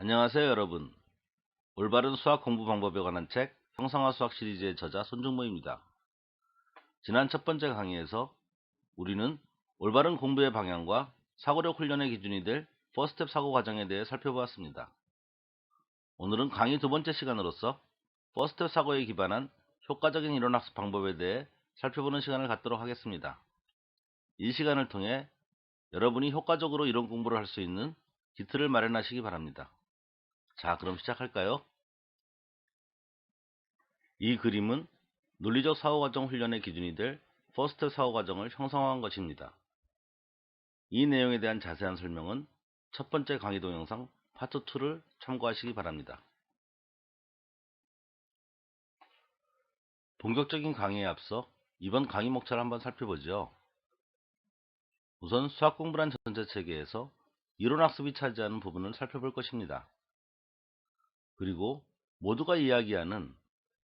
안녕하세요, 여러분. 올바른 수학 공부 방법에 관한 책 형상화 수학 시리즈의 저자 손중모입니다. 지난 첫 번째 강의에서 우리는 올바른 공부의 방향과 사고력 훈련의 기준이 될 4스텝 사고 과정에 대해 살펴보았습니다. 오늘은 강의 두 번째 시간으로서 4스텝 사고에 기반한 효과적인 이론 학습 방법에 대해 살펴보는 시간을 갖도록 하겠습니다. 이 시간을 통해 여러분이 효과적으로 이론 공부를 할 수 있는 기틀을 마련하시기 바랍니다. 자, 그럼 시작할까요? 이 그림은 논리적 사고과정 훈련의 기준이 될 퍼스트 사고과정을 형성한 것입니다. 이 내용에 대한 자세한 설명은 첫 번째 강의 동영상 파트 2를 참고하시기 바랍니다. 본격적인 강의에 앞서 이번 강의 목차를 한번 살펴보죠. 우선 수학 공부란 전체 체계에서 이론학습이 차지하는 부분을 살펴볼 것입니다. 그리고 모두가 이야기하는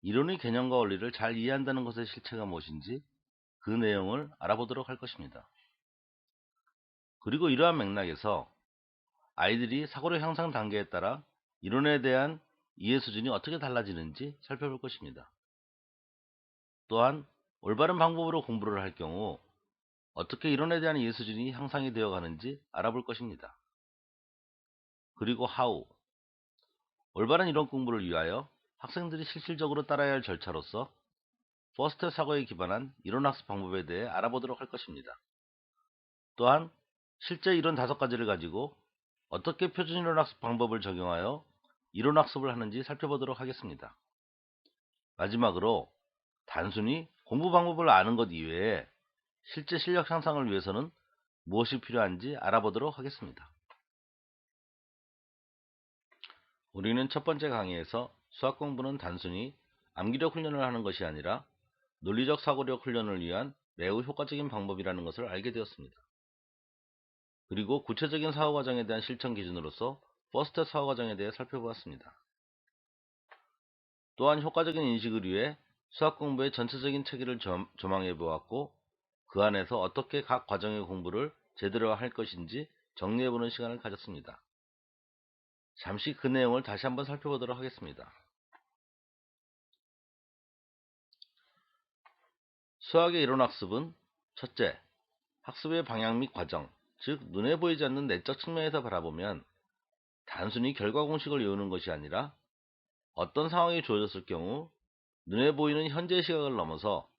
이론의 개념과 원리를 잘 이해한다는 것의 실체가 무엇인지 그 내용을 알아보도록 할 것입니다. 그리고 이러한 맥락에서 아이들이 사고력 향상 단계에 따라 이론에 대한 이해 수준이 어떻게 달라지는지 살펴볼 것입니다. 또한 올바른 방법으로 공부를 할 경우 어떻게 이론에 대한 이해 수준이 향상이 되어 가는지 알아볼 것입니다. 그리고 how, 올바른 이론 공부를 위하여 학생들이 실질적으로 따라야 할 절차로서 퍼스트 사고에 기반한 이론 학습 방법에 대해 알아보도록 할 것입니다. 또한 실제 이론 5가지를 가지고 어떻게 표준 이론 학습 방법을 적용하여 이론 학습을 하는지 살펴보도록 하겠습니다. 마지막으로 단순히 공부 방법을 아는 것 이외에 실제 실력 향상을 위해서는 무엇이 필요한지 알아보도록 하겠습니다. 우리는 첫 번째 강의에서 수학 공부는 단순히 암기력 훈련을 하는 것이 아니라 논리적 사고력 훈련을 위한 매우 효과적인 방법이라는 것을 알게 되었습니다. 그리고 구체적인 사고 과정에 대한 실천 기준으로서 퍼스트 사고 과정에 대해 살펴보았습니다. 또한 효과적인 인식을 위해 수학 공부의 전체적인 체계를 조망해 보았고 그 안에서 어떻게 각 과정의 공부를 제대로 할 것인지 정리해 보는 시간을 가졌습니다. 잠시 그 내용을 다시 한번 살펴보도록 하겠습니다. 수학의 이론 학습은 첫째, 학습의 방향 및 과정, 즉 눈에 보이지 않는 내적 측면에서 바라보면 단순히 결과 공식을 외우는 것이 아니라 어떤 상황이 주어졌을 경우 눈에 보이는 현재의 시각을 넘어서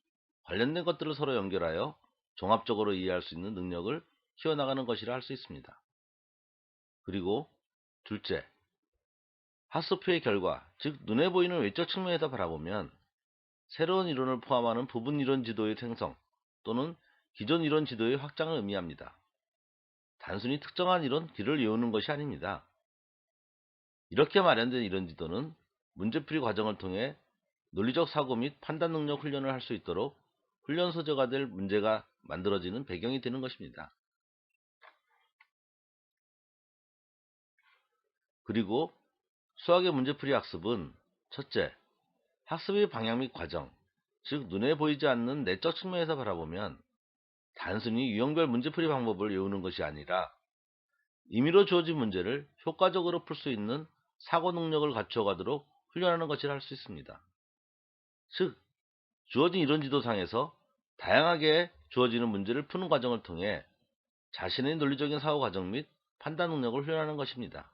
관련된 것들을 서로 연결하여 종합적으로 이해할 수 있는 능력을 키워나가는 것이라 할 수 있습니다. 그리고 둘째, 학습의 결과, 즉 눈에 보이는 외적 측면에서 바라보면 새로운 이론을 포함하는 부분 이론 지도의 생성 또는 기존 이론 지도의 확장을 의미합니다. 단순히 특정한 이론 길을 외우는 것이 아닙니다. 이렇게 마련된 이론 지도는 문제풀이 과정을 통해 논리적 사고 및 판단 능력 훈련을 할 수 있도록 훈련 소재가 될 문제가 만들어지는 배경이 되는 것입니다. 그리고 수학의 문제풀이 학습은 첫째, 학습의 방향 및 과정, 즉 눈에 보이지 않는 내적 측면에서 바라보면 단순히 유형별 문제풀이 방법을 외우는 것이 아니라 임의로 주어진 문제를 효과적으로 풀 수 있는 사고 능력을 갖춰가도록 훈련하는 것이라 할 수 있습니다. 즉, 주어진 이론 지도상에서 다양하게 주어지는 문제를 푸는 과정을 통해 자신의 논리적인 사고 과정 및 판단 능력을 훈련하는 것입니다.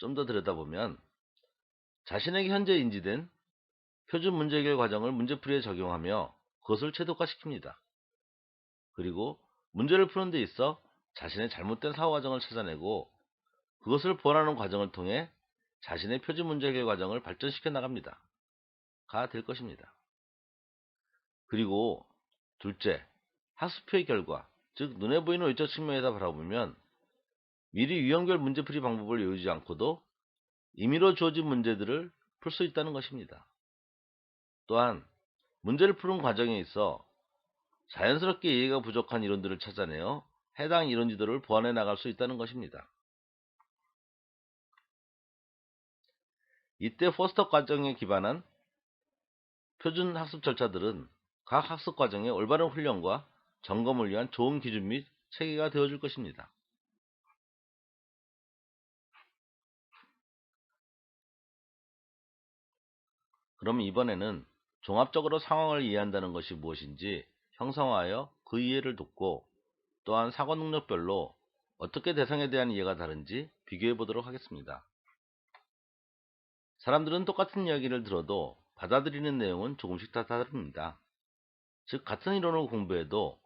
좀 더 들여다보면 자신에게 현재 인지된 표준 문제 해결 과정을 문제풀이에 적용하며 그것을 최적화시킵니다. 그리고 문제를 푸는 데 있어 자신의 잘못된 사고 과정을 찾아내고 그것을 보완하는 과정을 통해 자신의 표준 문제 해결 과정을 발전시켜 나갑니다. 가 될 것입니다. 그리고 둘째, 학습의 결과, 즉 눈에 보이는 외적 측면에서 바라보면 미리 유형별 문제풀이 방법을 외우지 않고도 임의로 주어진 문제들을 풀 수 있다는 것입니다. 또한 문제를 푸는 과정에 있어 자연스럽게 이해가 부족한 이론들을 찾아내어 해당 이론 지도를 보완해 나갈 수 있다는 것입니다. 이때 포스터 과정에 기반한 표준 학습 절차들은 각 학습 과정의 올바른 훈련과 점검을 위한 좋은 기준 및 체계가 되어줄 것입니다. 그럼 이번에는 종합적으로 상황을 이해한다는 것이 무엇인지 형성하여 그 이해를 돕고, 또한 사고 능력별로 어떻게 대상에 대한 이해가 다른지 비교해 보도록 하겠습니다. 사람들은 똑같은 이야기를 들어도 받아들이는 내용은 조금씩 다 다릅니다. 즉, 같은 이론을 공부해도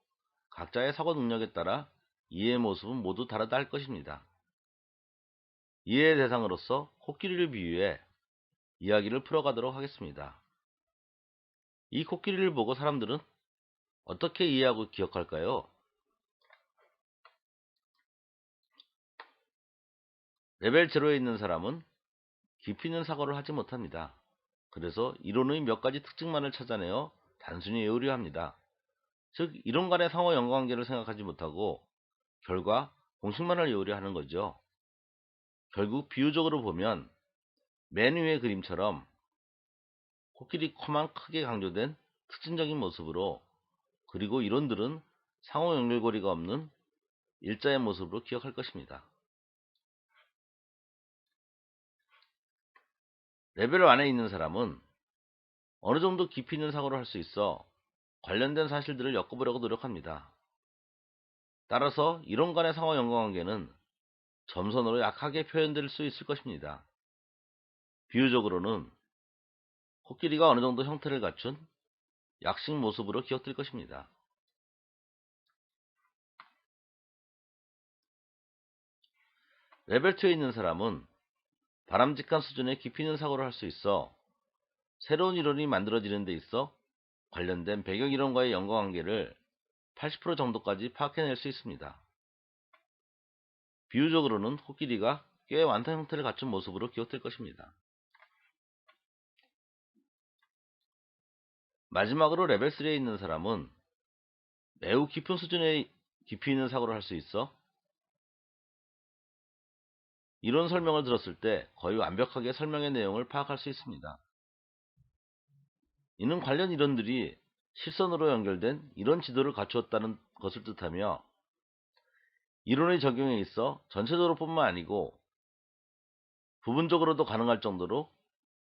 각자의 사고 능력에 따라 이해의 모습은 모두 다르다 할 것입니다. 이해의 대상으로서 코끼리를 비유해 이야기를 풀어가도록 하겠습니다. 이 코끼리를 보고 사람들은 어떻게 이해하고 기억할까요? 레벨 0에 있는 사람은 깊이 있는 사고를 하지 못합니다. 그래서 이론의 몇 가지 특징만을 찾아내어 단순히 외우려 합니다. 즉, 이론 간의 상호 연관관계를 생각하지 못하고 결과 공식만을 외우려 하는 거죠. 결국 비유적으로 보면 맨 위의 그림처럼 코끼리 코만 크게 강조된 특징적인 모습으로, 그리고 이론들은 상호 연결고리가 없는 일자의 모습으로 기억할 것입니다. 레벨 1에 있는 사람은 어느 정도 깊이 있는 사고를 할 수 있어 관련된 사실들을 엮어보려고 노력합니다. 따라서 이론 간의 상호 연관관계는 점선으로 약하게 표현될 수 있을 것입니다. 비유적으로는 코끼리가 어느 정도 형태를 갖춘 약식 모습으로 기억될 것입니다. 레벨 2에 있는 사람은 바람직한 수준의 깊이 있는 사고를 할 수 있어 새로운 이론이 만들어지는 데 있어 관련된 배경 이론과의 연관관계를 80% 정도까지 파악해낼 수 있습니다. 비유적으로는 코끼리가 꽤 완탄 형태를 갖춘 모습으로 기억될 것입니다. 마지막으로 레벨 3에 있는 사람은 매우 깊은 수준의 깊이 있는 사고를 할 수 있어 이론 설명을 들었을 때 거의 완벽하게 설명의 내용을 파악할 수 있습니다. 이는 관련 이론들이 실선으로 연결된 이론 지도를 갖추었다는 것을 뜻하며, 이론의 적용에 있어 전체적으로 뿐만 아니고 부분적으로도 가능할 정도로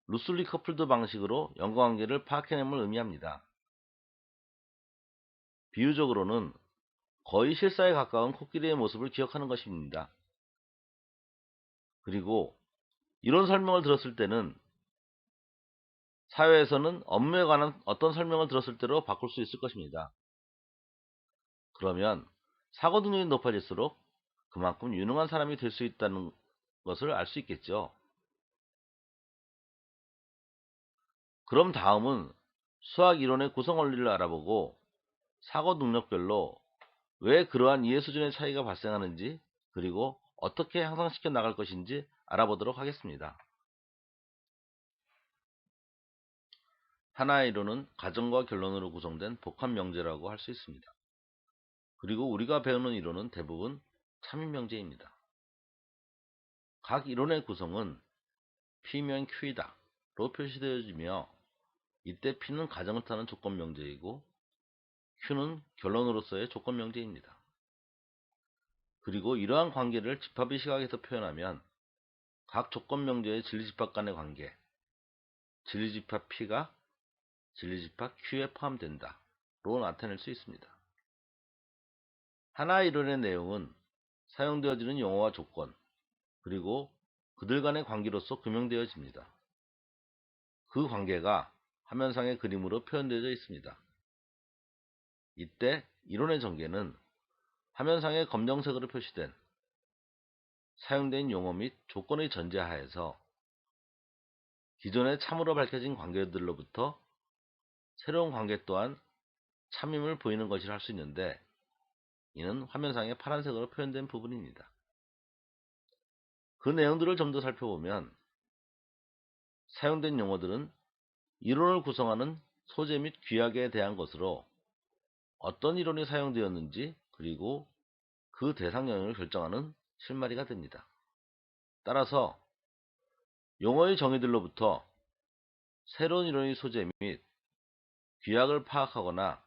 루슬리 커플드 방식으로 연관관계를 파악해냄을 의미합니다. 비유적으로는 거의 실사에 가까운 코끼리의 모습을 기억하는 것입니다. 그리고 이론 설명을 들었을 때는 사회에서는 업무에 관한 어떤 설명을 들었을 때로 바꿀 수 있을 것입니다. 그러면 사고 능력이 높아질수록 그만큼 유능한 사람이 될 수 있다는 것을 알 수 있겠죠. 그럼 다음은 수학 이론의 구성 원리를 알아보고 사고 능력별로 왜 그러한 이해 수준의 차이가 발생하는지, 그리고 어떻게 향상시켜 나갈 것인지 알아보도록 하겠습니다. 하나의 이론은 가정과 결론으로 구성된 복합 명제라고 할 수 있습니다. 그리고 우리가 배우는 이론은 대부분 참인 명제입니다. 각 이론의 구성은 P면 Q이다로 표시되어지며, 이때 P는 가정을 타는 조건 명제이고 Q는 결론으로서의 조건 명제입니다. 그리고 이러한 관계를 집합의 시각에서 표현하면 각 조건 명제의 진리집합 간의 관계, 진리집합 P가 진리집합 Q에 포함된다로 나타낼 수 있습니다. 하나의 이론의 내용은 사용되어지는 용어와 조건, 그리고 그들 간의 관계로서 규명되어집니다. 그 관계가 화면상의 그림으로 표현되어 있습니다. 이때 이론의 전개는 화면상의 검정색으로 표시된 사용된 용어 및 조건의 전제하에서 기존에 참으로 밝혀진 관계들로부터 새로운 관계 또한 참임을 보이는 것이라 할 수 있는데, 이는 화면상의 파란색으로 표현된 부분입니다. 그 내용들을 좀 더 살펴보면 사용된 용어들은 이론을 구성하는 소재 및 규약에 대한 것으로 어떤 이론이 사용되었는지, 그리고 그 대상 영역을 결정하는 실마리가 됩니다. 따라서 용어의 정의들로부터 새로운 이론의 소재 및 규약을 파악하거나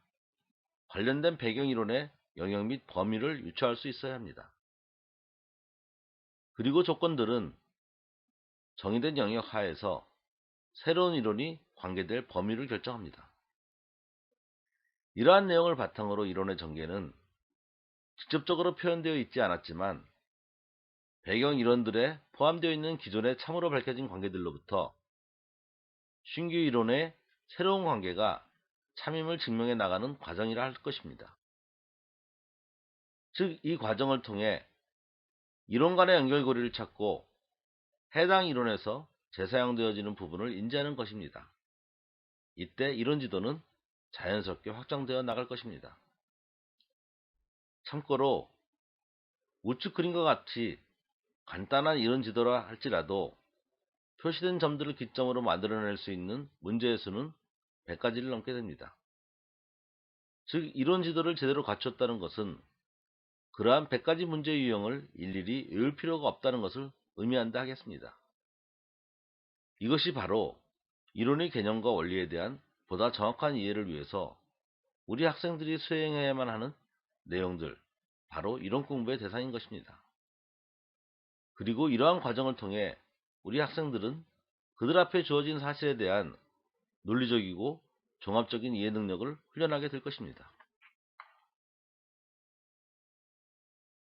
관련된 배경 이론의 영역 및 범위를 유추할 수 있어야 합니다. 그리고 조건들은 정의된 영역 하에서 새로운 이론이 관계될 범위를 결정합니다. 이러한 내용을 바탕으로 이론의 전개는 직접적으로 표현되어 있지 않았지만 배경 이론들에 포함되어 있는 기존에 참으로 밝혀진 관계들로부터 신규 이론의 새로운 관계가 참임을 증명해 나가는 과정이라 할 것입니다. 즉, 이 과정을 통해 이론 간의 연결고리를 찾고 해당 이론에서 재사용되어지는 부분을 인지하는 것입니다. 이때 이론 지도는 자연스럽게 확장되어 나갈 것입니다. 참고로 우측 그림과 같이 간단한 이론 지도라 할지라도 표시된 점들을 기점으로 만들어낼 수 있는 문제의 수는 100가지를 넘게 됩니다. 즉, 이론 지도를 제대로 갖췄다는 것은 그러한 100가지 문제 유형을 일일이 외울 필요가 없다는 것을 의미한다 하겠습니다. 이것이 바로 이론의 개념과 원리에 대한 보다 정확한 이해를 위해서 우리 학생들이 수행해야만 하는 내용들, 바로 이론 공부의 대상인 것입니다. 그리고 이러한 과정을 통해 우리 학생들은 그들 앞에 주어진 사실에 대한 논리적이고 종합적인 이해 능력을 훈련하게 될 것입니다.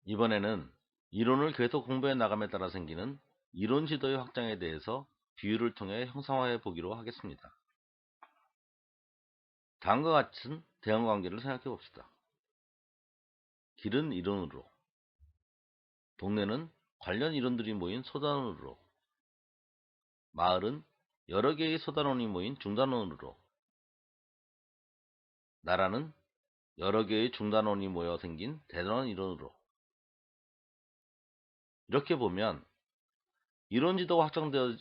이번에는 이론을 계속 공부해 나감에 따라 생기는 이론 지도의 확장에 대해서 비유를 통해 형상화해 보기로 하겠습니다. 다음과 같은 대응 관계를 생각해 봅시다. 길은 이론으로, 동네는 관련 이론들이 모인 소단원으로, 마을은 여러 개의 소단원이 모인 중단원으로, 나라는 여러 개의 중단원이 모여 생긴 대단원 이론으로. 이렇게 보면 이론 지도가 확장되어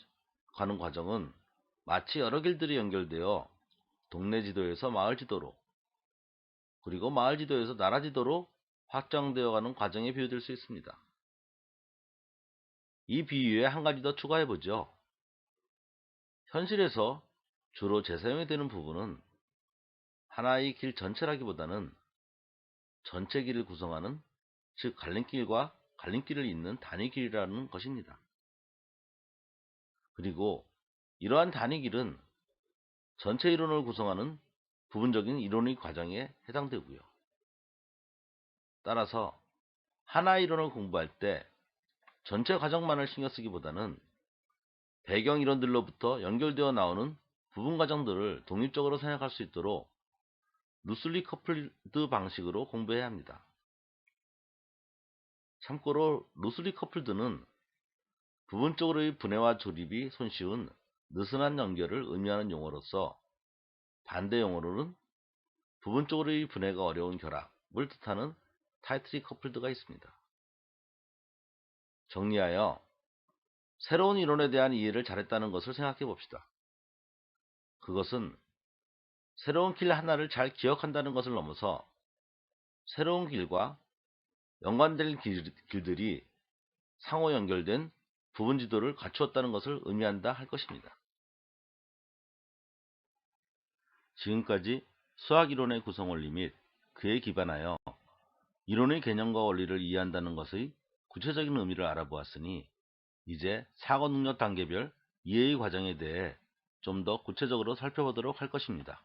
가는 과정은 마치 여러 길들이 연결되어 동네 지도에서 마을 지도로, 그리고 마을 지도에서 나라 지도로 확장되어 가는 과정에 비유될 수 있습니다. 이 비유에 한 가지 더 추가해 보죠. 현실에서 주로 재사용이 되는 부분은 하나의 길 전체라기보다는 전체 길을 구성하는, 즉 갈림길과 갈림길을 잇는 단위길이라는 것입니다. 그리고 이러한 단위길은 전체 이론을 구성하는 부분적인 이론의 과정에 해당되고요. 따라서 하나의 이론을 공부할 때 전체 과정만을 신경 쓰기보다는 배경 이론들로부터 연결되어 나오는 부분 과정들을 독립적으로 생각할 수 있도록 루슬리 커플드 방식으로 공부해야 합니다. 참고로 루슬리 커플드는 부분적으로의 분해와 조립이 손쉬운 느슨한 연결을 의미하는 용어로서, 반대 용어로는 부분적으로의 분해가 어려운 결합을 뜻하는 타이트리 커플드가 있습니다. 정리하여 새로운 이론에 대한 이해를 잘했다는 것을 생각해 봅시다. 그것은 새로운 길 하나를 잘 기억한다는 것을 넘어서 새로운 길과 연관된 길들이 상호 연결된 부분 지도를 갖추었다는 것을 의미한다 할 것입니다. 지금까지 수학 이론의 구성 원리 및 그에 기반하여 이론의 개념과 원리를 이해한다는 것의 구체적인 의미를 알아보았으니, 이제 사고 능력 단계별 이해의 과정에 대해 좀 더 구체적으로 살펴보도록 할 것입니다.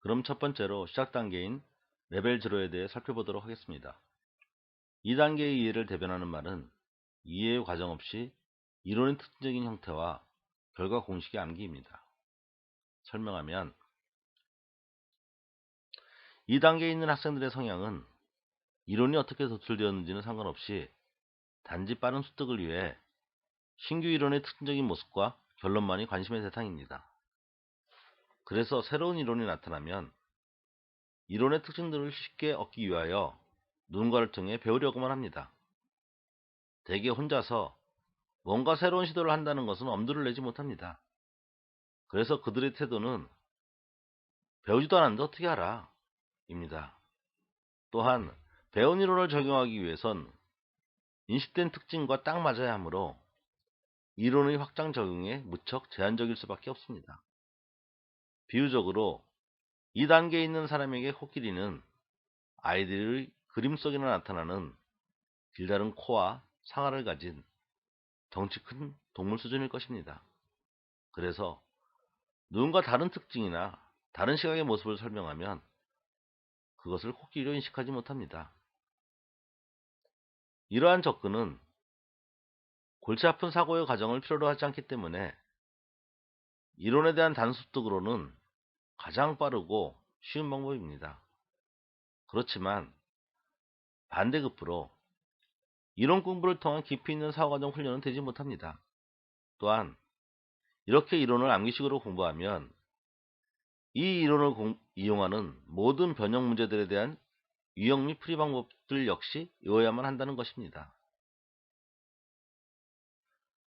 그럼 첫 번째로 시작 단계인 레벨 0에 대해 살펴보도록 하겠습니다. 이 단계의 이해를 대변하는 말은 이해의 과정 없이 이론의 특징적인 형태와 결과 공식의 암기입니다. 설명하면, 이 단계에 있는 학생들의 성향은 이론이 어떻게 도출되었는지는 상관없이 단지 빠른 습득을 위해 신규 이론의 특징적인 모습과 결론만이 관심의 대상입니다. 그래서 새로운 이론이 나타나면 이론의 특징들을 쉽게 얻기 위하여 누군가를 통해 배우려고만 합니다. 대개 혼자서 뭔가 새로운 시도를 한다는 것은 엄두를 내지 못합니다. 그래서 그들의 태도는 배우지도 않았는데 어떻게 알아? 입니다. 또한 배운 이론을 적용하기 위해선 인식된 특징과 딱 맞아야 하므로 이론의 확장 적용에 무척 제한적일 수밖에 없습니다. 비유적으로 이 단계에 있는 사람에게 코끼리는 아이들의 그림 속에나 나타나는 길다른 코와 상아를 가진 덩치 큰 동물 수준일 것입니다. 그래서 누군가 다른 특징이나 다른 시각의 모습을 설명하면 그것을 코끼리로 인식하지 못합니다. 이러한 접근은 골치 아픈 사고의 과정을 필요로 하지 않기 때문에 이론에 대한 단습득으로는 가장 빠르고 쉬운 방법입니다. 그렇지만 반대급부로 이론 공부를 통한 깊이 있는 사고과정 훈련은 되지 못합니다. 또한 이렇게 이론을 암기식으로 공부하면 이 이론을 이용하는 모든 변형 문제들에 대한 유형 및 풀이 방법들 역시 외워야만 한다는 것입니다.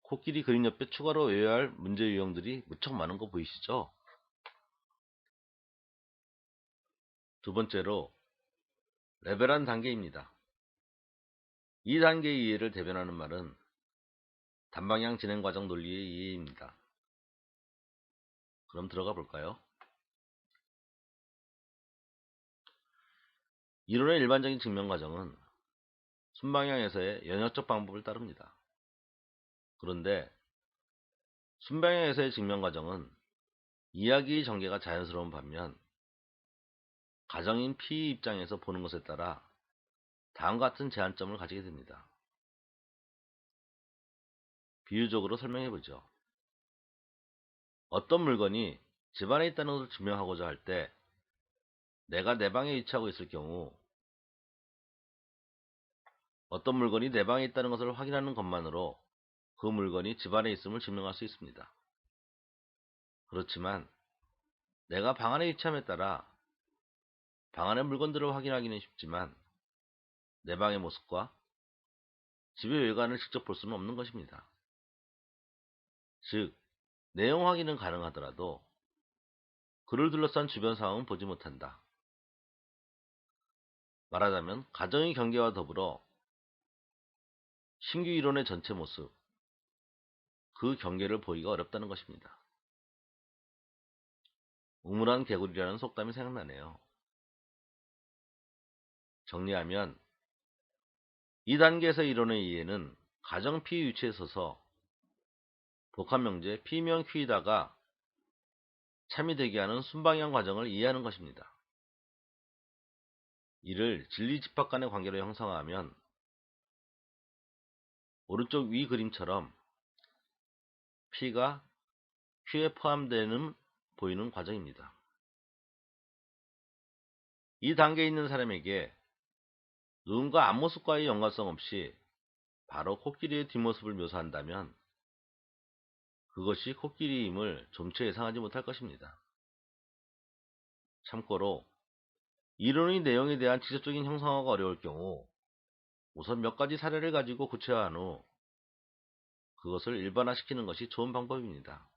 코끼리 그림 옆에 추가로 외워야 할 문제 유형들이 무척 많은 거 보이시죠? 두 번째로 레벨한 단계입니다. 이 단계의 이해를 대변하는 말은 단방향 진행 과정 논리의 이해입니다. 그럼 들어가 볼까요? 이론의 일반적인 증명 과정은 순방향에서의 연역적 방법을 따릅니다. 그런데 순방향에서의 증명 과정은 이야기의 전개가 자연스러운 반면 가정인 P의 입장에서 보는 것에 따라 다음과 같은 제한점을 가지게 됩니다. 비유적으로 설명해 보죠. 어떤 물건이 집 안에 있다는 것을 증명하고자 할 때 내가 내 방에 위치하고 있을 경우 어떤 물건이 내 방에 있다는 것을 확인하는 것만으로 그 물건이 집 안에 있음을 증명할 수 있습니다. 그렇지만 내가 방 안에 위치함에 따라 방 안의 물건들을 확인하기는 쉽지만 내 방의 모습과 집의 외관을 직접 볼 수는 없는 것입니다. 즉, 내용 확인은 가능하더라도 그를 둘러싼 주변 상황은 보지 못한다. 말하자면 가정의 경계와 더불어 신규 이론의 전체 모습, 그 경계를 보기가 어렵다는 것입니다. 우물안 개구리라는 속담이 생각나네요. 정리하면 이 단계에서 이론의 이해는 가정 P의 위치에 서서 복합명제 P명 Q이다가 참이 되게 하는 순방향 과정을 이해하는 것입니다. 이를 진리집합 간의 관계로 형성하면 오른쪽 위 그림처럼 P가 Q에 포함되는 보이는 과정입니다. 이 단계에 있는 사람에게 누군가 앞모습과의 연관성 없이 바로 코끼리의 뒷모습을 묘사한다면 그것이 코끼리임을 좀처 예상하지 못할 것입니다. 참고로 이론의 내용에 대한 직접적인 형상화가 어려울 경우 우선 몇 가지 사례를 가지고 구체화한 후 그것을 일반화시키는 것이 좋은 방법입니다.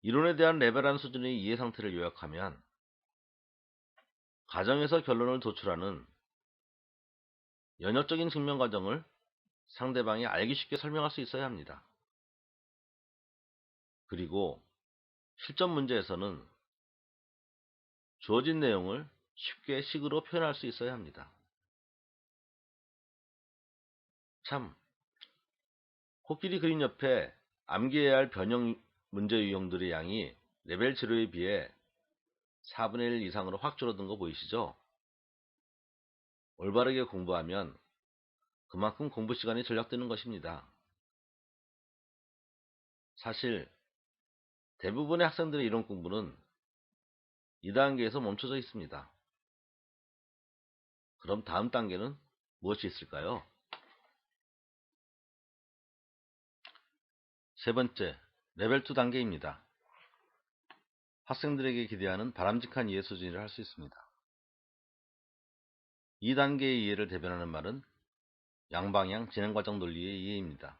이론에 대한 레벨한 수준의 이해 상태를 요약하면 가정에서 결론을 도출하는 연역적인 증명 과정을 상대방이 알기 쉽게 설명할 수 있어야 합니다. 그리고 실전 문제에서는 주어진 내용을 쉽게 식으로 표현할 수 있어야 합니다. 참, 코끼리 그림 옆에 암기해야 할 변형 문제 유형들의 양이 레벨 0에 비해 4분의 1 이상으로 확 줄어든 거 보이시죠? 올바르게 공부하면 그만큼 공부 시간이 절약되는 것입니다. 사실 대부분의 학생들의 이론 공부는 이 단계에서 멈춰져 있습니다. 그럼 다음 단계는 무엇이 있을까요? 세 번째, 레벨 2 단계입니다. 학생들에게 기대하는 바람직한 이해 수준이라 할 수 있습니다. 이 단계의 이해를 대변하는 말은 양방향 진행과정 논리의 이해입니다.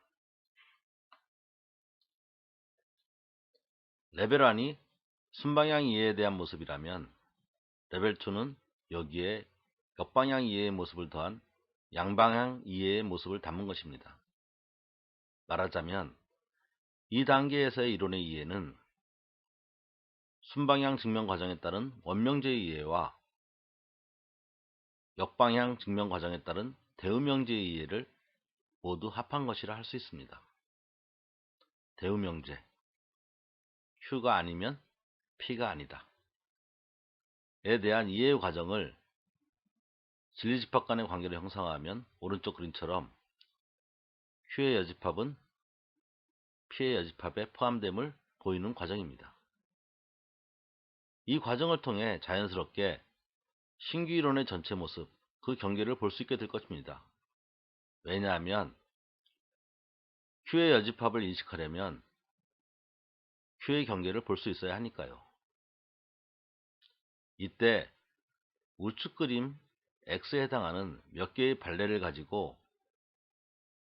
레벨 1이 순방향 이해에 대한 모습이라면 레벨 2는 여기에 역방향 이해의 모습을 더한 양방향 이해의 모습을 담은 것입니다. 말하자면 이 단계에서의 이론의 이해는 순방향 증명 과정에 따른 원명제의 이해와 역방향 증명 과정에 따른 대음명제의 이해를 모두 합한 것이라 할 수 있습니다. 대우명제, Q가 아니면 P가 아니다. 에 대한 이해의 과정을 진리집합 간의 관계를 형성하면 오른쪽 그림처럼 Q의 여집합은 P의 여집합에 포함됨을 보이는 과정입니다. 이 과정을 통해 자연스럽게 신규 이론의 전체 모습, 그 경계를 볼 수 있게 될 것입니다. 왜냐하면 Q의 여집합을 인식하려면 Q의 경계를 볼 수 있어야 하니까요. 이때 우측 그림 X에 해당하는 몇 개의 발레를 가지고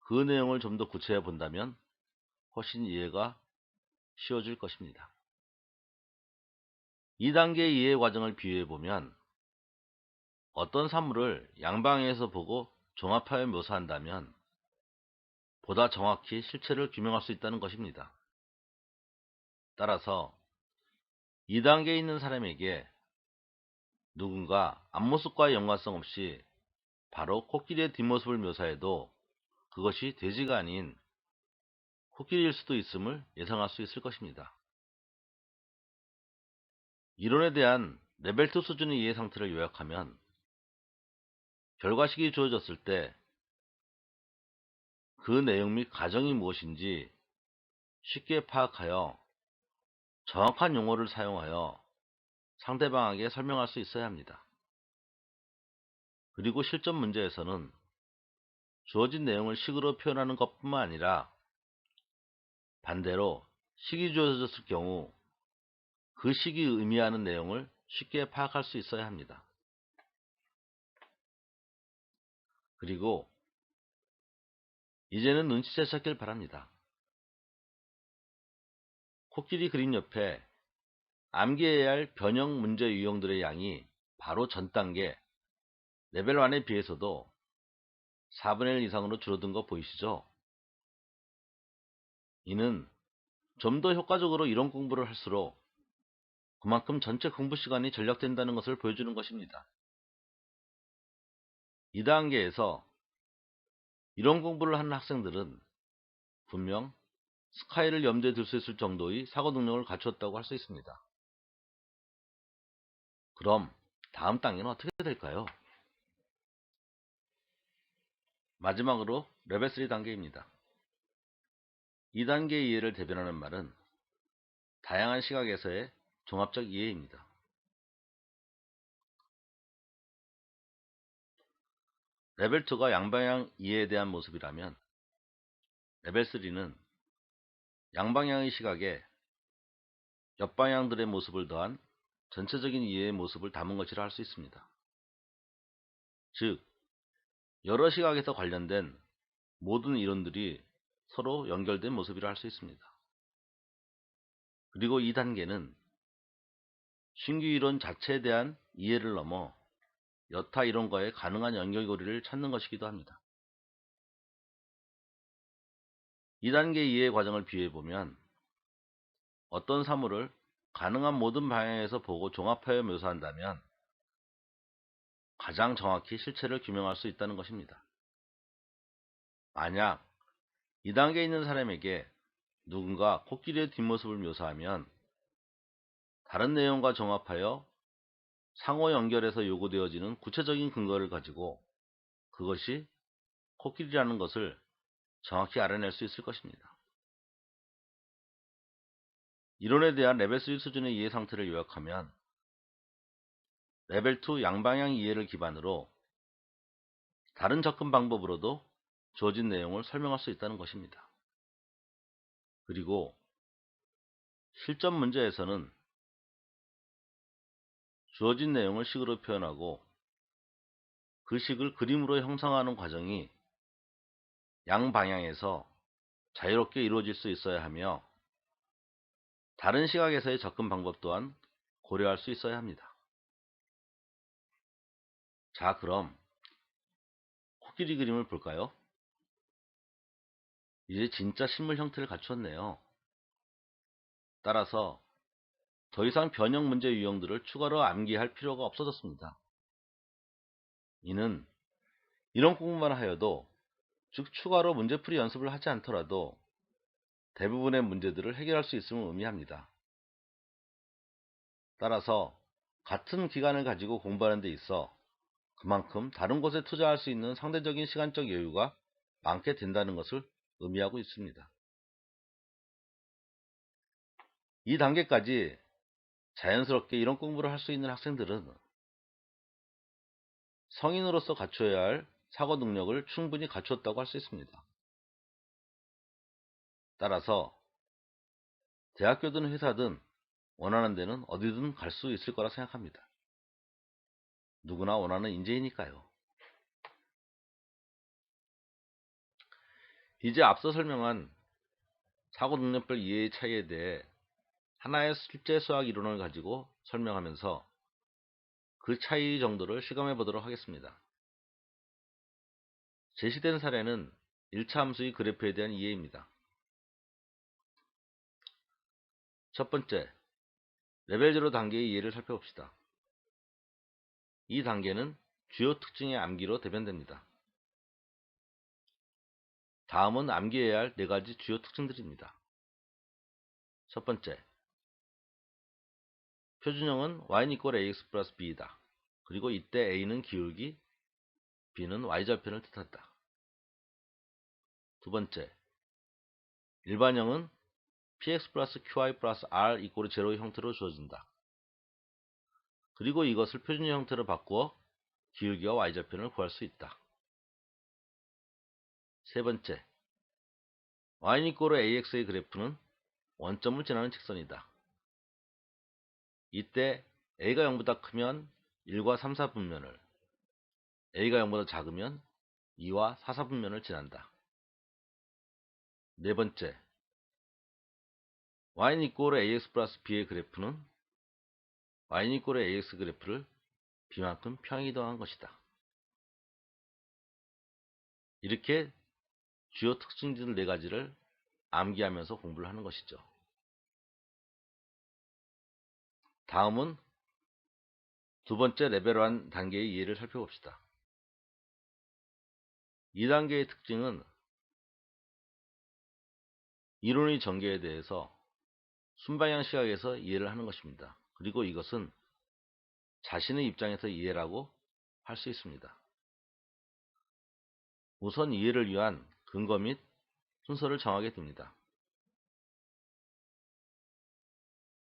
그 내용을 좀 더 구체해 본다면 훨씬 이해가 쉬워질 것입니다. 2단계의 이해 과정을 비유해 보면 어떤 사물을 양방향에서 보고 종합하여 묘사한다면 보다 정확히 실체를 규명할 수 있다는 것입니다. 따라서 2단계에 있는 사람에게 누군가 앞모습과의 연관성 없이 바로 코끼리의 뒷모습을 묘사해도 그것이 돼지가 아닌 코끼리일 수도 있음을 예상할 수 있을 것입니다. 이론에 대한 레벨 2 수준의 이해 상태를 요약하면 결과식이 주어졌을 때 그 내용 및 가정이 무엇인지 쉽게 파악하여 정확한 용어를 사용하여 상대방에게 설명할 수 있어야 합니다. 그리고 실전 문제에서는 주어진 내용을 식으로 표현하는 것뿐만 아니라 반대로 식이 주어졌을 경우 그 식이 의미하는 내용을 쉽게 파악할 수 있어야 합니다. 그리고 이제는 눈치채셨길 바랍니다. 코끼리 그림 옆에 암기해야 할 변형 문제 유형들의 양이 바로 전 단계 레벨 1에 비해서도 4분의 1 이상으로 줄어든 거 보이시죠? 이는 좀 더 효과적으로 이론 공부를 할수록 그만큼 전체 공부 시간이 절약된다는 것을 보여주는 것입니다. 2단계에서 이론 공부를 하는 학생들은 분명 스카이를 염두에 둘 수 있을 정도의 사고 능력을 갖추었다고 할 수 있습니다. 그럼 다음 단계는 어떻게 될까요? 마지막으로 레벨 3 단계입니다. 2단계 이해를 대변하는 말은 다양한 시각에서의 종합적 이해입니다. 레벨 2가 양방향 이해에 대한 모습이라면 레벨 3는 양방향의 시각에 옆방향들의 모습을 더한 전체적인 이해의 모습을 담은 것이라 할 수 있습니다. 즉, 여러 시각에서 관련된 모든 이론들이 서로 연결된 모습이라 할 수 있습니다. 그리고 이 단계는 신규 이론 자체에 대한 이해를 넘어 여타 이론과의 가능한 연결고리를 찾는 것이기도 합니다. 2단계 이해 과정을 비유해보면 어떤 사물을 가능한 모든 방향에서 보고 종합하여 묘사한다면 가장 정확히 실체를 규명할 수 있다는 것입니다. 만약 2단계에 있는 사람에게 누군가 코끼리의 뒷모습을 묘사하면 다른 내용과 종합하여 상호 연결해서 요구되어지는 구체적인 근거를 가지고 그것이 코끼리라는 것을 정확히 알아낼 수 있을 것입니다. 이론에 대한 레벨 3 수준의 이해 상태를 요약하면 레벨 2 양방향 이해를 기반으로 다른 접근 방법으로도 주어진 내용을 설명할 수 있다는 것입니다. 그리고 실전 문제에서는 주어진 내용을 식으로 표현하고 그 식을 그림으로 형성하는 과정이 양방향에서 자유롭게 이루어질 수 있어야 하며 다른 시각에서의 접근 방법 또한 고려할 수 있어야 합니다. 자, 그럼 코끼리 그림을 볼까요? 이제 진짜 실물 형태를 갖추었네요. 따라서 더 이상 변형 문제 유형들을 추가로 암기할 필요가 없어졌습니다. 이는 이런 공부만 하여도 즉 추가로 문제풀이 연습을 하지 않더라도 대부분의 문제들을 해결할 수 있음을 의미합니다. 따라서 같은 기간을 가지고 공부하는 데 있어 그만큼 다른 곳에 투자할 수 있는 상대적인 시간적 여유가 많게 된다는 것을 의미하고 있습니다. 이 단계까지 자연스럽게 이론 공부를 할 수 있는 학생들은 성인으로서 갖춰야 할 사고 능력을 충분히 갖추었다고 할 수 있습니다. 따라서 대학교든 회사든 원하는 데는 어디든 갈 수 있을 거라 생각합니다. 누구나 원하는 인재이니까요. 이제 앞서 설명한 사고 능력별 이해의 차이에 대해 하나의 실제 수학 이론을 가지고 설명하면서 그 차이 정도를 실감해 보도록 하겠습니다. 제시된 사례는 1차 함수의 그래프에 대한 이해입니다. 첫 번째, 레벨 0 단계의 이해를 살펴봅시다. 이 단계는 주요 특징의 암기로 대변됩니다. 다음은 암기해야 할 4가지 주요 특징들입니다. 첫 번째, 표준형은 y=ax 플러스 b이다. 그리고 이때 a는 기울기, b는 y절편을 뜻한다. 두 번째, 일반형은 px 플러스 qy 플러스 r = 0의 형태로 주어진다. 그리고 이것을 표준형 형태로 바꾸어 기울기와 y절편을 구할 수 있다. 세 번째, y=ax의 그래프는 원점을 지나는 직선이다. 이때 a가 0보다 크면 1과 3, 4분면을, a가 0보다 작으면 2와 4, 4분면을 지난다. 네 번째, y=ax 플러스 b의 그래프는 y=ax 그래프를 b만큼 평행이동한 것이다. 이렇게 주요 특징들 4가지를 암기하면서 공부를 하는 것이죠. 다음은 두 번째 레벨 1 단계의 이해를 살펴봅시다. 이 단계의 특징은 이론의 전개에 대해서 순방향 시각에서 이해를 하는 것입니다. 그리고 이것은 자신의 입장에서 이해라고 할 수 있습니다. 우선 이해를 위한 근거 및 순서를 정하게 됩니다.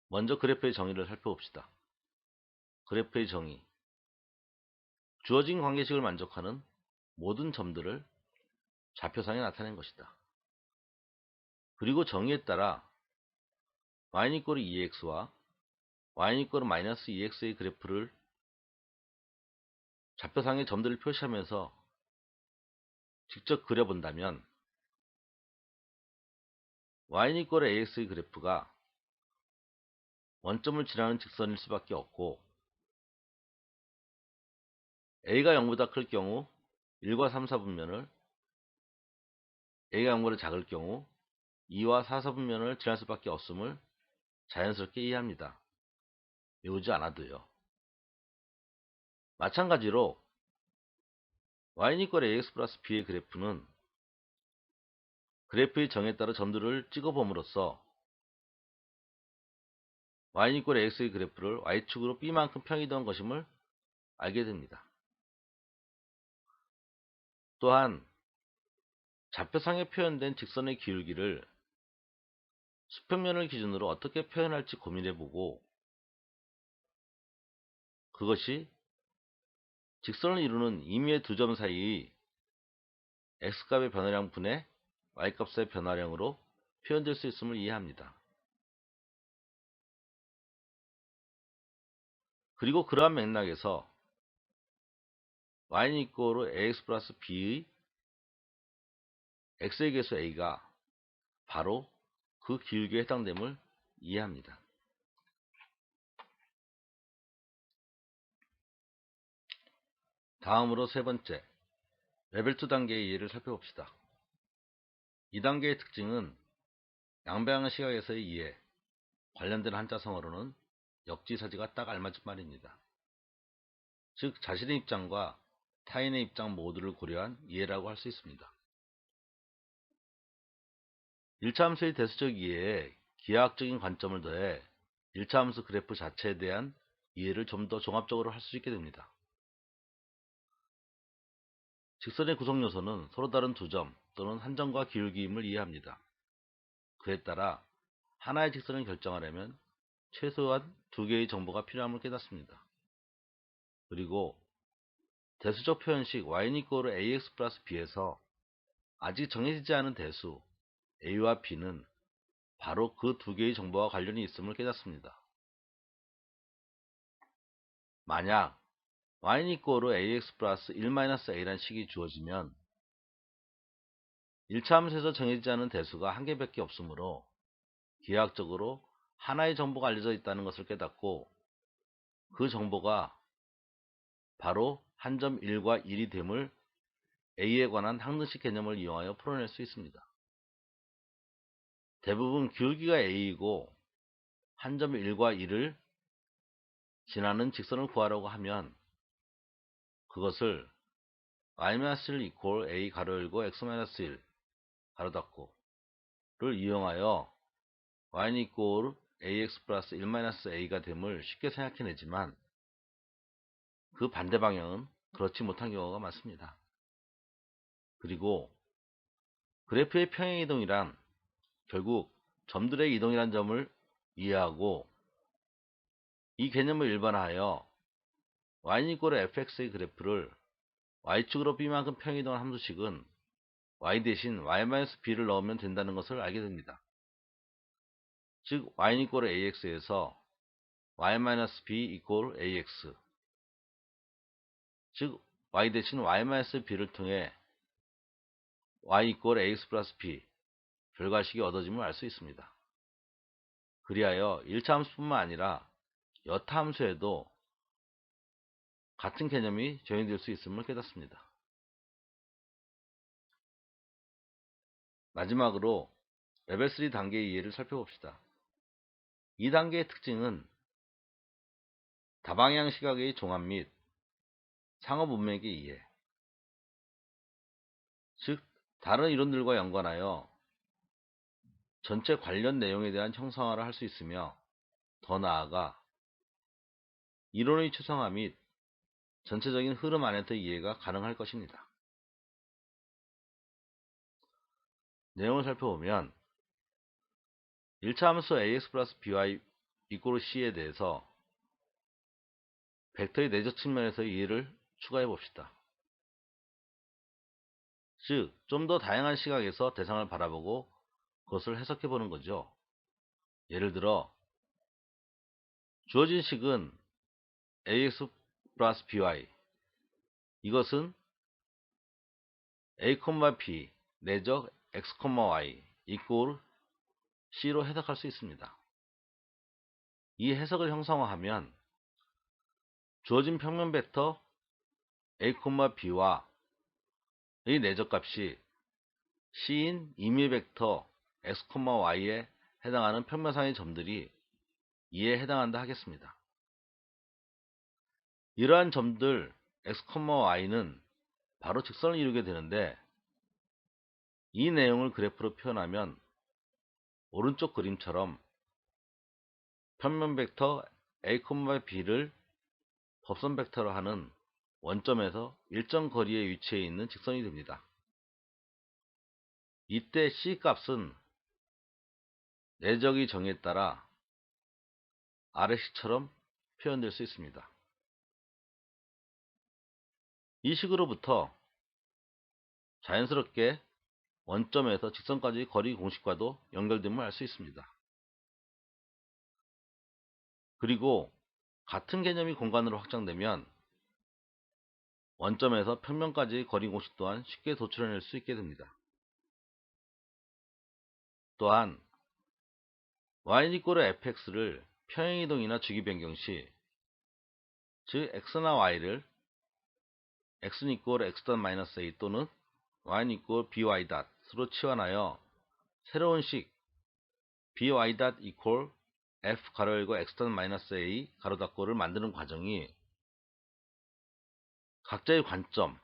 먼저 그래프의 정의를 살펴봅시다. 그래프의 정의, 주어진 관계식을 만족하는 모든 점들을 좌표상에 나타낸 것이다. 그리고 정의에 따라 y=2x와 y=-2x의 그래프를 좌표상의 점들을 표시하면서 직접 그려본다면 y=ax의 그래프가 원점을 지나는 직선일 수밖에 없고 a가 0보다 클 경우 1과 3, 4분면을, a가 0보다 작을 경우 2와 4, 4분면을 지날 수밖에 없음을 자연스럽게 이해합니다. 외우지 않아도요. 마찬가지로 y=ax 플러스 b의 그래프는 그래프의 정에 따라 점들을 찍어봄으로써 y=x의 그래프를 y축으로 b만큼 평이동한 것임을 알게 됩니다. 또한 좌표상에 표현된 직선의 기울기를 수평면을 기준으로 어떻게 표현할지 고민해보고 그것이 직선을 이루는 임의의 두 점 사이의 x값의 변화량 분의 y값의 변화량으로 표현될 수 있음을 이해합니다. 그리고 그러한 맥락에서 y=ax 플러스 b의 x의 개수 a가 바로 그 기울기에 해당됨을 이해합니다. 다음으로 세 번째, 레벨 2 단계의 이해를 살펴봅시다. 이 단계의 특징은 양방향 시각에서의 이해, 관련된 한자성어로는 역지사지가 딱 알맞은 말입니다. 즉 자신의 입장과 타인의 입장 모두를 고려한 이해라고 할 수 있습니다. 1차 함수의 대수적 이해에 기하학적인 관점을 더해 1차 함수 그래프 자체에 대한 이해를 좀 더 종합적으로 할 수 있게 됩니다. 직선의 구성 요소는 서로 다른 두 점 또는 한 점과 기울기임을 이해합니다. 그에 따라 하나의 직선을 결정하려면 최소한 두 개의 정보가 필요함을 깨닫습니다. 그리고 대수적 표현식 y는 ax 플러스 b에서 아직 정해지지 않은 대수 a와 b는 바로 그 두 개의 정보와 관련이 있음을 깨닫습니다. 만약 y는 ax 플러스 1-a란 식이 주어지면 1차 함수에서 정해지지 않은 대수가 한 개밖에 없으므로 기하학적으로 하나의 정보가 알려져 있다는 것을 깨닫고 그 정보가 바로 한 점 1과 1이 됨을 a에 관한 항등식 개념을 이용하여 풀어낼 수 있습니다. 대부분 기울기가 a이고 한 점 1과 1을 지나는 직선을 구하려고 하면 그것을 y-1 이퀄 a 가로 열고 x-1 가로 닫고를 이용하여 y는 ax 플러스 1-a가 됨을 쉽게 생각해내지만 그 반대 방향은 그렇지 못한 경우가 많습니다. 그리고 그래프의 평행이동이란 결국 점들의 이동이란 점을 이해하고 이 개념을 일반화하여 y는 fx의 그래프를 y축으로 b만큼 평행이동한 함수식은 y 대신 y-b를 넣으면 된다는 것을 알게 됩니다. 즉 y는 ax에서 y-b 이퀄 ax 즉 y 대신 y-b를 통해 y 이퀄 ax 플러스 b 결과식이 얻어짐을 알 수 있습니다. 그리하여 1차 함수뿐만 아니라 여타 함수에도 같은 개념이 적용될 수 있음을 깨닫습니다. 마지막으로 레벨 3 단계의 이해를 살펴봅시다. 이 단계의 특징은 다방향 시각의 종합 및 상호 문맥의 이해, 즉 다른 이론들과 연관하여 전체 관련 내용에 대한 형상화를 할 수 있으며 더 나아가 이론의 추상화 및 전체적인 흐름 안에서 이해가 가능할 것입니다. 내용을 살펴보면 1차 함수 ax 플러스 by 이꼬르 c에 대해서 벡터의 내적 측면에서 이해를 추가해 봅시다. 즉, 좀 더 다양한 시각에서 대상을 바라보고 그것을 해석해 보는 거죠. 예를 들어 주어진 식은 ax 플러스 by 이것은 a, b 내적 x, y 이꼴 c로 해석할 수 있습니다. 이 해석을 형상화하면 주어진 평면 벡터 a, b와 의 내적값이 c인 임의 벡터 x, y에 해당하는 평면상의 점들이 이에 해당한다 하겠습니다. 이러한 점들 x, y는 바로 직선을 이루게 되는데 이 내용을 그래프로 표현하면 오른쪽 그림처럼 평면 벡터 a, b를 법선 벡터로 하는 원점에서 일정 거리에 위치해 있는 직선이 됩니다. 이때 c 값은 내적의 정의에 따라 아래식처럼 표현될 수 있습니다. 이 식으로부터 자연스럽게 원점에서 직선까지 거리 공식과도 연결됨을 알 수 있습니다. 그리고 같은 개념이 공간으로 확장되면 원점에서 평면까지의 거리 공식 또한 쉽게 도출해낼 수 있게 됩니다. 또한 y는 fx를 평행이동이나 주기 변경 시, 즉 x나 y를 x는 x.-a 또는 y는 by.으로 치환하여 새로운 식 by. f 가로 열고 x.-a 가로 닫고를 만드는 과정이 각자의 관점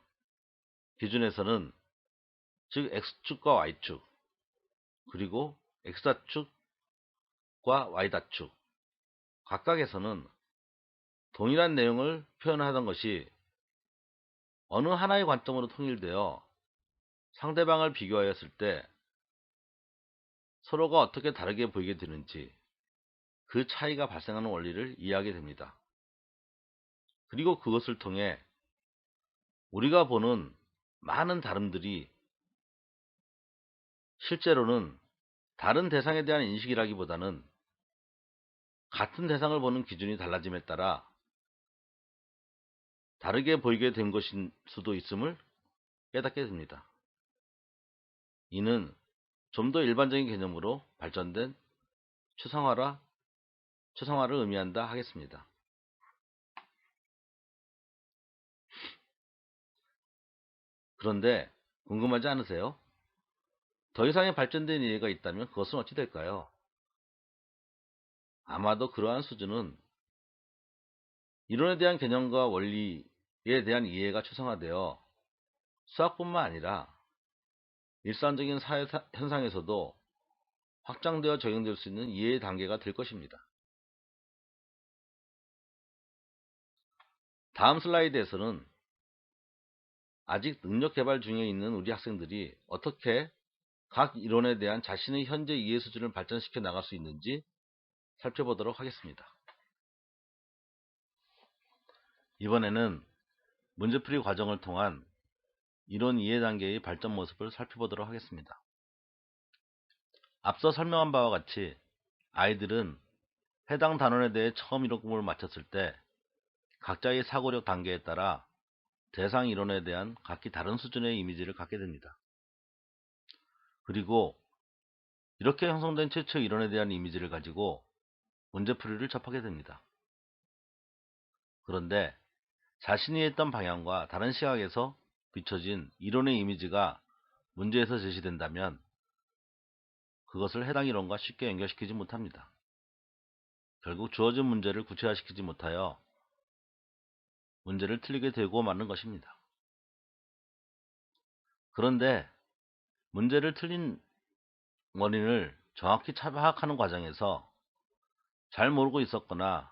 기준에서는 즉 x축과 y축 그리고 X좌축과 Y좌축 각각에서는 동일한 내용을 표현하던 것이 어느 하나의 관점으로 통일되어 상대방을 비교하였을 때 서로가 어떻게 다르게 보이게 되는지 그 차이가 발생하는 원리를 이해하게 됩니다. 그리고 그것을 통해 우리가 보는 많은 다름들이 실제로는 다른 대상에 대한 인식이라기보다는 같은 대상을 보는 기준이 달라짐에 따라 다르게 보이게 된 것일 수도 있음을 깨닫게 됩니다. 이는 좀 더 일반적인 개념으로 발전된 추상화를 의미한다 하겠습니다. 그런데 궁금하지 않으세요? 더 이상의 발전된 이해가 있다면 그것은 어찌 될까요? 아마도 그러한 수준은 이론에 대한 개념과 원리에 대한 이해가 추상화되어 수학뿐만 아니라 일상적인 사회 현상에서도 확장되어 적용될 수 있는 이해의 단계가 될 것입니다. 다음 슬라이드에서는 아직 능력 개발 중에 있는 우리 학생들이 어떻게 각 이론에 대한 자신의 현재 이해 수준을 발전시켜 나갈 수 있는지 살펴보도록 하겠습니다. 이번에는 문제풀이 과정을 통한 이론 이해 단계의 발전 모습을 살펴보도록 하겠습니다. 앞서 설명한 바와 같이 아이들은 해당 단원에 대해 처음 이론 공부를 마쳤을 때 각자의 사고력 단계에 따라 대상 이론에 대한 각기 다른 수준의 이미지를 갖게 됩니다. 그리고 이렇게 형성된 최초의 이론에 대한 이미지를 가지고 문제풀이를 접하게 됩니다. 그런데 자신이 했던 방향과 다른 시각에서 비춰진 이론의 이미지가 문제에서 제시된다면 그것을 해당 이론과 쉽게 연결시키지 못합니다. 결국 주어진 문제를 구체화시키지 못하여 문제를 틀리게 되고 마는 것입니다. 그런데 문제를 틀린 원인을 정확히 파악하는 과정에서 잘 모르고 있었거나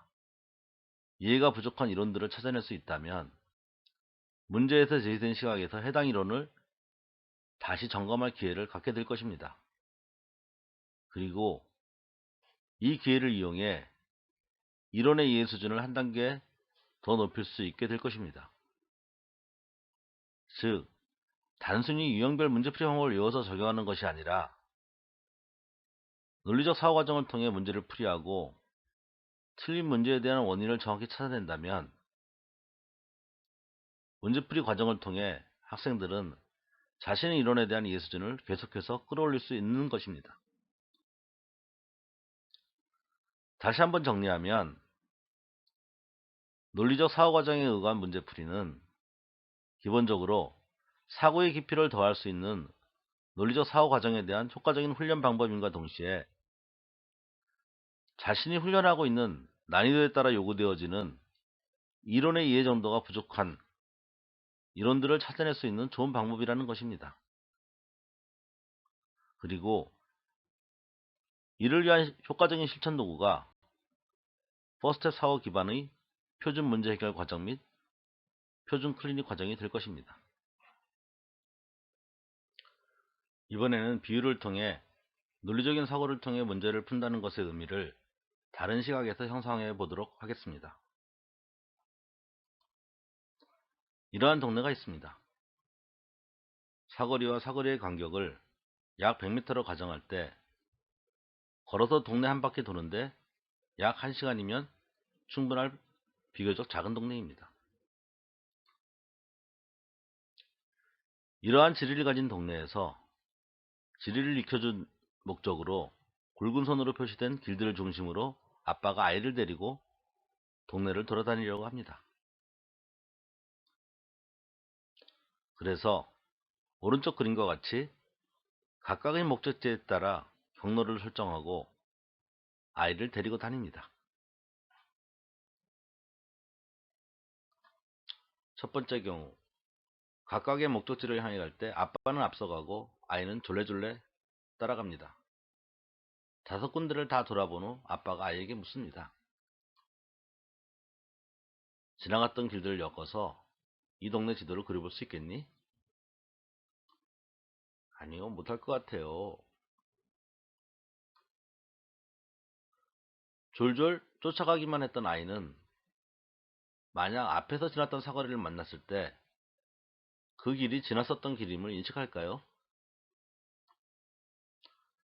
이해가 부족한 이론들을 찾아낼 수 있다면 문제에서 제시된 시각에서 해당 이론을 다시 점검할 기회를 갖게 될 것입니다. 그리고 이 기회를 이용해 이론의 이해 수준을 한 단계 더 높일 수 있게 될 것입니다. 즉, 단순히 유형별 문제풀이 방법을 외워서 적용하는 것이 아니라 논리적 사고 과정을 통해 문제를 풀이하고 틀린 문제에 대한 원인을 정확히 찾아낸다면 문제풀이 과정을 통해 학생들은 자신의 이론에 대한 이해 수준을 계속해서 끌어올릴 수 있는 것입니다. 다시 한번 정리하면 논리적 사고 과정에 의한 문제풀이는 기본적으로 사고의 깊이를 더할 수 있는 논리적 사고 과정에 대한 효과적인 훈련 방법임과 동시에 자신이 훈련하고 있는 난이도에 따라 요구되어지는 이론의 이해 정도가 부족한 이론들을 찾아낼 수 있는 좋은 방법이라는 것입니다. 그리고 이를 위한 효과적인 실천 도구가 퍼스트텝 사고 기반의 표준 문제 해결 과정 및 표준 클리닉 과정이 될 것입니다. 이번에는 비유를 통해 논리적인 사고를 통해 문제를 푼다는 것의 의미를 다른 시각에서 형성해 보도록 하겠습니다. 이러한 동네가 있습니다. 사거리와 사거리의 간격을 약 100m로 가정할 때 걸어서 동네 한 바퀴 도는데 약 1시간이면 충분할 비교적 작은 동네입니다. 이러한 지리를 가진 동네에서 지리를 익혀준 목적으로 굵은 선으로 표시된 길들을 중심으로 아빠가 아이를 데리고 동네를 돌아다니려고 합니다. 그래서 오른쪽 그림과 같이 각각의 목적지에 따라 경로를 설정하고 아이를 데리고 다닙니다. 첫 번째 경우 각각의 목적지를 향해 갈 때 아빠는 앞서가고 아이는 졸래졸래 따라갑니다. 다섯 군데를 다 돌아본 후 아빠가 아이에게 묻습니다. 지나갔던 길들을 엮어서 이 동네 지도를 그려볼 수 있겠니? 아니요, 못할 것 같아요. 졸졸 쫓아가기만 했던 아이는 만약 앞에서 지났던 사거리를 만났을 때 그 길이 지났었던 길임을 인식할까요?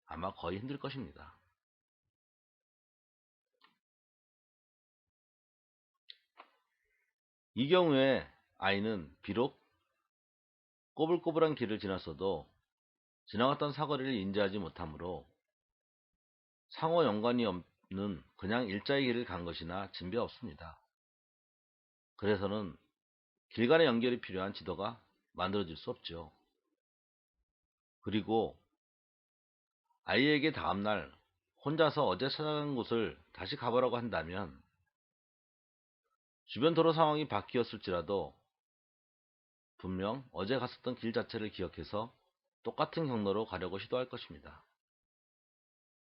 아마 거의 힘들 것입니다. 이 경우에 아이는 비록 꼬불꼬불한 길을 지났어도 지나갔던 사거리를 인지하지 못하므로 상호 연관이 없는 그냥 일자의 길을 간 것이나 진배 없습니다. 그래서는 길 간의 연결이 필요한 지도가 만들어질 수 없죠. 그리고 아이에게 다음날 혼자서 어제 찾아간 곳을 다시 가보라고 한다면 주변 도로 상황이 바뀌었을지라도 분명 어제 갔었던 길 자체를 기억해서 똑같은 경로로 가려고 시도할 것입니다.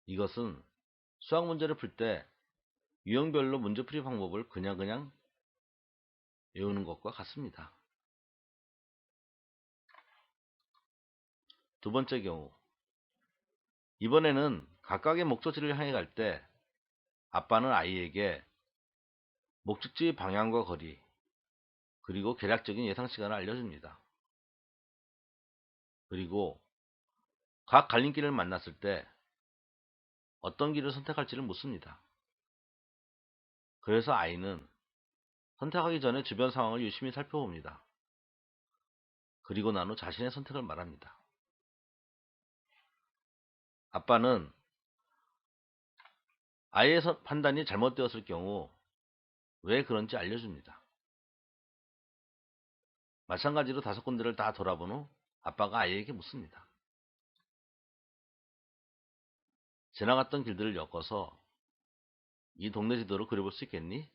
이것은 수학 문제를 풀 때 유형별로 문제풀이 방법을 그냥 외우는 것과 같습니다. 두 번째 경우, 이번에는 각각의 목적지를 향해 갈 때 아빠는 아이에게 목적지 방향과 거리, 그리고 계략적인 예상 시간을 알려줍니다. 그리고 각 갈림길을 만났을 때 어떤 길을 선택할지를 묻습니다. 그래서 아이는 선택하기 전에 주변 상황을 유심히 살펴봅니다. 그리고 난 후 자신의 선택을 말합니다. 아빠는 아이의 판단이 잘못되었을 경우 왜 그런지 알려줍니다. 마찬가지로 다섯 군데를 다 돌아본 후 아빠가 아이에게 묻습니다. 지나갔던 길들을 엮어서 이 동네 지도를 그려볼 수 있겠니?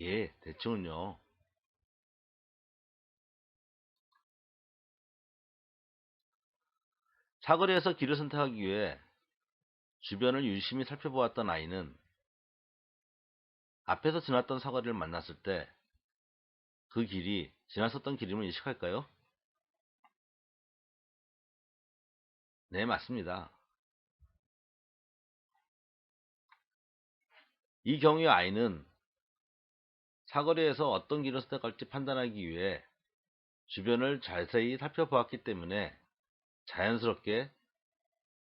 예, 대충은요. 사거리에서 길을 선택하기 위해 주변을 유심히 살펴보았던 아이는 앞에서 지났던 사거리를 만났을 때 그 길이 지났었던 길임을 인식할까요? 네, 맞습니다. 이 경우의 아이는 사거리에서 어떤 길을 선택할지 판단하기 위해 주변을 자세히 살펴보았기 때문에 자연스럽게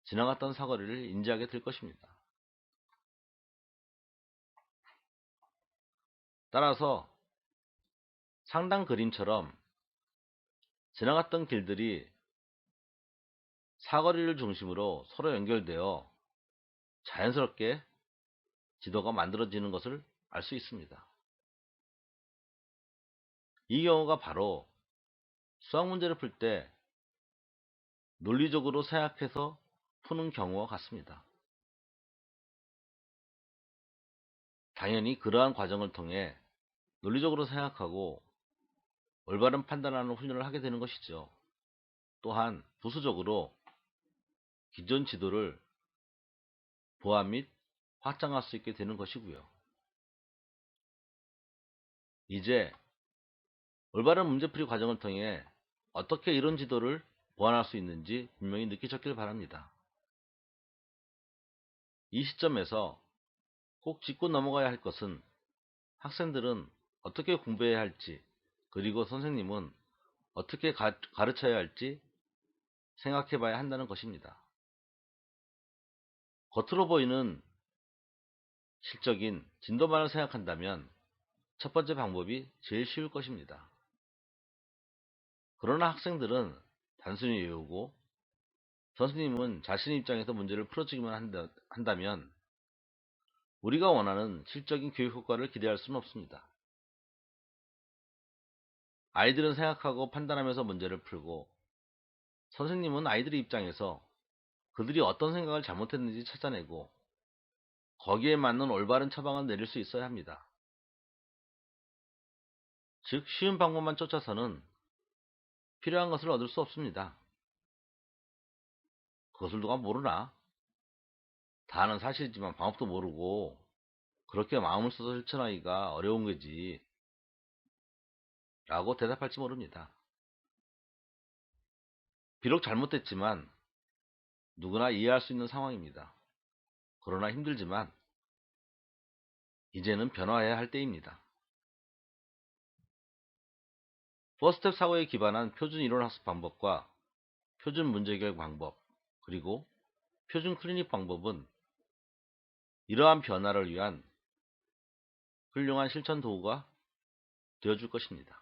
지나갔던 사거리를 인지하게 될 것입니다. 따라서 상단 그림처럼 지나갔던 길들이 사거리를 중심으로 서로 연결되어 자연스럽게 지도가 만들어지는 것을 알 수 있습니다. 이 경우가 바로 수학 문제를 풀 때 논리적으로 생각해서 푸는 경우와 같습니다. 당연히 그러한 과정을 통해 논리적으로 생각하고 올바른 판단하는 훈련을 하게 되는 것이죠. 또한 부수적으로 기존 지도를 보완 및 확장할 수 있게 되는 것이고요. 이제 올바른 문제풀이 과정을 통해 어떻게 이런 지도를 보완할 수 있는지 분명히 느끼셨길 바랍니다. 이 시점에서 꼭 짚고 넘어가야 할 것은 학생들은 어떻게 공부해야 할지, 그리고 선생님은 어떻게 가르쳐야 할지 생각해 봐야 한다는 것입니다. 겉으로 보이는 실적인 진도만을 생각한다면 첫 번째 방법이 제일 쉬울 것입니다. 그러나 학생들은 단순히 외우고 선생님은 자신의 입장에서 문제를 풀어주기만 한다면 우리가 원하는 실적인 교육 효과를 기대할 수는 없습니다. 아이들은 생각하고 판단하면서 문제를 풀고 선생님은 아이들의 입장에서 그들이 어떤 생각을 잘못했는지 찾아내고 거기에 맞는 올바른 처방을 내릴 수 있어야 합니다. 즉, 쉬운 방법만 쫓아서는 필요한 것을 얻을 수 없습니다. 그것을 누가 모르나? 다 아는 사실이지만 방법도 모르고 그렇게 마음을 써서 실천하기가 어려운 거지 라고 대답할지 모릅니다. 비록 잘못됐지만 누구나 이해할 수 있는 상황입니다. 그러나 힘들지만 이제는 변화해야 할 때입니다. 포스텝 사고에 기반한 표준 이론 학습 방법과 표준 문제 해결 방법, 그리고 표준 클리닉 방법은 이러한 변화를 위한 훌륭한 실천 도구가 되어줄 것입니다.